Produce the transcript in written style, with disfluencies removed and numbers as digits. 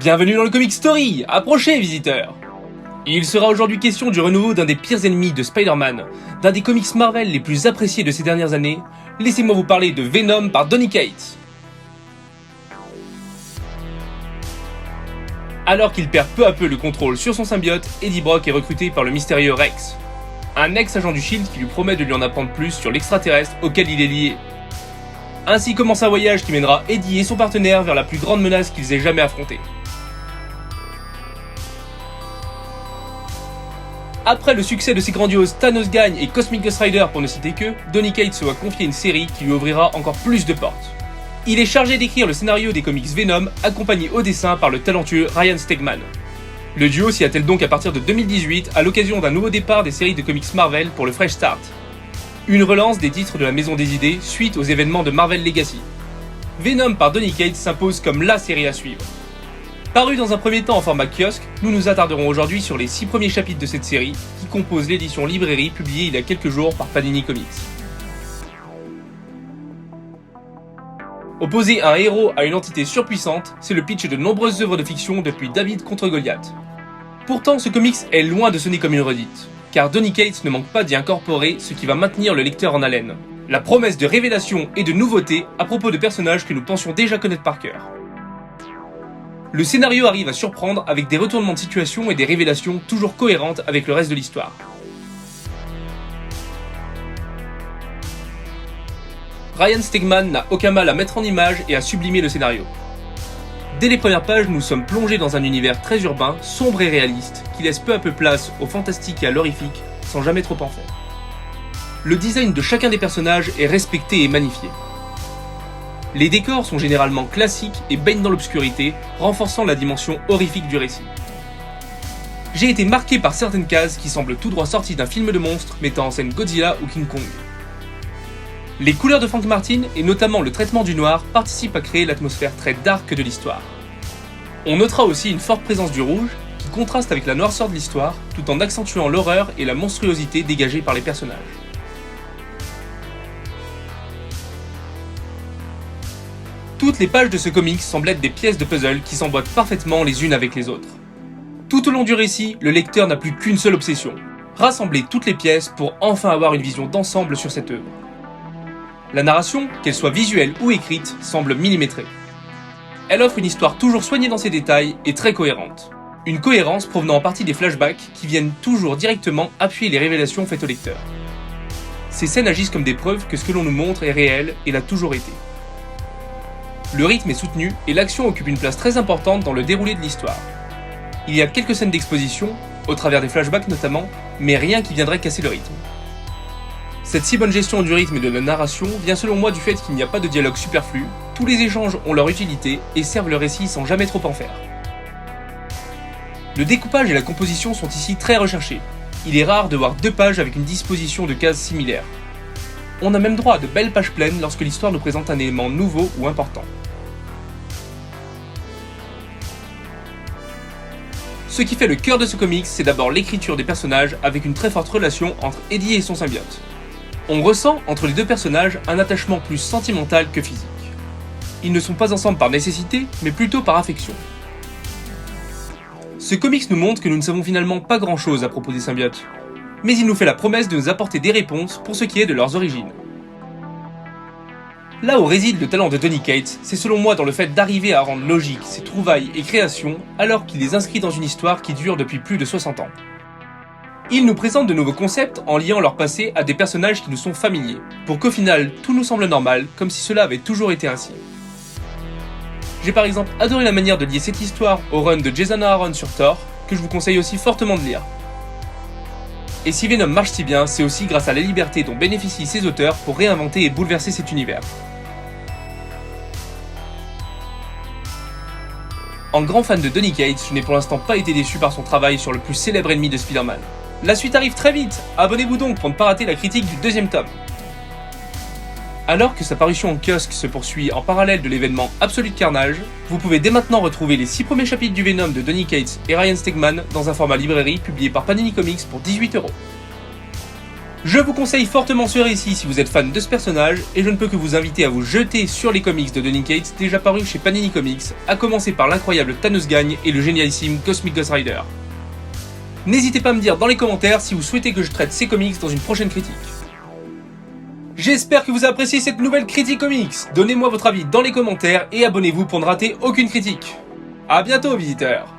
Bienvenue dans le Comic Story, approchez visiteurs. Il sera aujourd'hui question du renouveau d'un des pires ennemis de Spider-Man, d'un des comics Marvel les plus appréciés de ces dernières années. Laissez-moi vous parler de Venom par Donny Cates. Alors qu'il perd peu à peu le contrôle sur son symbiote, Eddie Brock est recruté par le mystérieux Rex, un ex-agent du SHIELD qui lui promet de lui en apprendre plus sur l'extraterrestre auquel il est lié. Ainsi commence un voyage qui mènera Eddie et son partenaire vers la plus grande menace qu'ils aient jamais affrontée. Après le succès de ses grandioses Thanos gagne et Cosmic Ghost Rider pour ne citer que, Donny Cates se voit confier une série qui lui ouvrira encore plus de portes. Il est chargé d'écrire le scénario des comics Venom, accompagné au dessin par le talentueux Ryan Stegman. Le duo s'y attelle donc à partir de 2018 à l'occasion d'un nouveau départ des séries de comics Marvel pour le Fresh Start. Une relance des titres de la Maison des Idées suite aux événements de Marvel Legacy. Venom par Donny Cates s'impose comme la série à suivre. Paru dans un premier temps en format kiosque, nous nous attarderons aujourd'hui sur les 6 premiers chapitres de cette série qui composent l'édition librairie publiée il y a quelques jours par Panini Comics. Opposer un héros à une entité surpuissante, c'est le pitch de nombreuses œuvres de fiction depuis David contre Goliath. Pourtant, ce comics est loin de sonner comme une redite, car Donny Cates ne manque pas d'y incorporer ce qui va maintenir le lecteur en haleine. La promesse de révélation et de nouveautés à propos de personnages que nous pensions déjà connaître par cœur. Le scénario arrive à surprendre avec des retournements de situation et des révélations toujours cohérentes avec le reste de l'histoire. Ryan Stegman n'a aucun mal à mettre en image et à sublimer le scénario. Dès les premières pages, nous sommes plongés dans un univers très urbain, sombre et réaliste, qui laisse peu à peu place au fantastique et à l'horrifique, sans jamais trop en faire. Le design de chacun des personnages est respecté et magnifié. Les décors sont généralement classiques et baignent dans l'obscurité, renforçant la dimension horrifique du récit. J'ai été marqué par certaines cases qui semblent tout droit sorties d'un film de monstres mettant en scène Godzilla ou King Kong. Les couleurs de Frank Martin, et notamment le traitement du noir, participent à créer l'atmosphère très dark de l'histoire. On notera aussi une forte présence du rouge, qui contraste avec la noirceur de l'histoire, tout en accentuant l'horreur et la monstruosité dégagées par les personnages. Toutes les pages de ce comics semblent être des pièces de puzzle qui s'emboîtent parfaitement les unes avec les autres. Tout au long du récit, le lecteur n'a plus qu'une seule obsession, rassembler toutes les pièces pour enfin avoir une vision d'ensemble sur cette œuvre. La narration, qu'elle soit visuelle ou écrite, semble millimétrée. Elle offre une histoire toujours soignée dans ses détails et très cohérente. Une cohérence provenant en partie des flashbacks qui viennent toujours directement appuyer les révélations faites au lecteur. Ces scènes agissent comme des preuves que ce que l'on nous montre est réel et l'a toujours été. Le rythme est soutenu et l'action occupe une place très importante dans le déroulé de l'histoire. Il y a quelques scènes d'exposition, au travers des flashbacks notamment, mais rien qui viendrait casser le rythme. Cette si bonne gestion du rythme et de la narration vient selon moi du fait qu'il n'y a pas de dialogue superflu, tous les échanges ont leur utilité et servent le récit sans jamais trop en faire. Le découpage et la composition sont ici très recherchés. Il est rare de voir 2 pages avec une disposition de cases similaires. On a même droit à de belles pages pleines lorsque l'histoire nous présente un élément nouveau ou important. Ce qui fait le cœur de ce comics, c'est d'abord l'écriture des personnages avec une très forte relation entre Eddie et son symbiote. On ressent entre les 2 personnages un attachement plus sentimental que physique. Ils ne sont pas ensemble par nécessité, mais plutôt par affection. Ce comics nous montre que nous ne savons finalement pas grand chose à propos des symbiotes, mais il nous fait la promesse de nous apporter des réponses pour ce qui est de leurs origines. Là où réside le talent de Donny Cates, c'est selon moi dans le fait d'arriver à rendre logique ses trouvailles et créations alors qu'il les inscrit dans une histoire qui dure depuis plus de 60 ans. Il nous présente de nouveaux concepts en liant leur passé à des personnages qui nous sont familiers, pour qu'au final tout nous semble normal, comme si cela avait toujours été ainsi. J'ai par exemple adoré la manière de lier cette histoire au run de Jason Aaron sur Thor, que je vous conseille aussi fortement de lire. Et si Venom marche si bien, c'est aussi grâce à la liberté dont bénéficient ses auteurs pour réinventer et bouleverser cet univers. En grand fan de Donny Cates, je n'ai pour l'instant pas été déçu par son travail sur le plus célèbre ennemi de Spider-Man. La suite arrive très vite, abonnez-vous donc pour ne pas rater la critique du 2e tome. Alors que sa parution en kiosque se poursuit en parallèle de l'événement Absolute Carnage, vous pouvez dès maintenant retrouver les 6 premiers chapitres du Venom de Donny Cates et Ryan Stegman dans un format librairie publié par Panini Comics pour 18 €. Je vous conseille fortement ce récit si vous êtes fan de ce personnage, et je ne peux que vous inviter à vous jeter sur les comics de Donny Cates déjà parus chez Panini Comics, à commencer par l'incroyable Thanos Gagne et le génialissime Cosmic Ghost Rider. N'hésitez pas à me dire dans les commentaires si vous souhaitez que je traite ces comics dans une prochaine critique. J'espère que vous avez apprécié cette nouvelle critique comics. Donnez-moi votre avis dans les commentaires et abonnez-vous pour ne rater aucune critique. A bientôt visiteurs.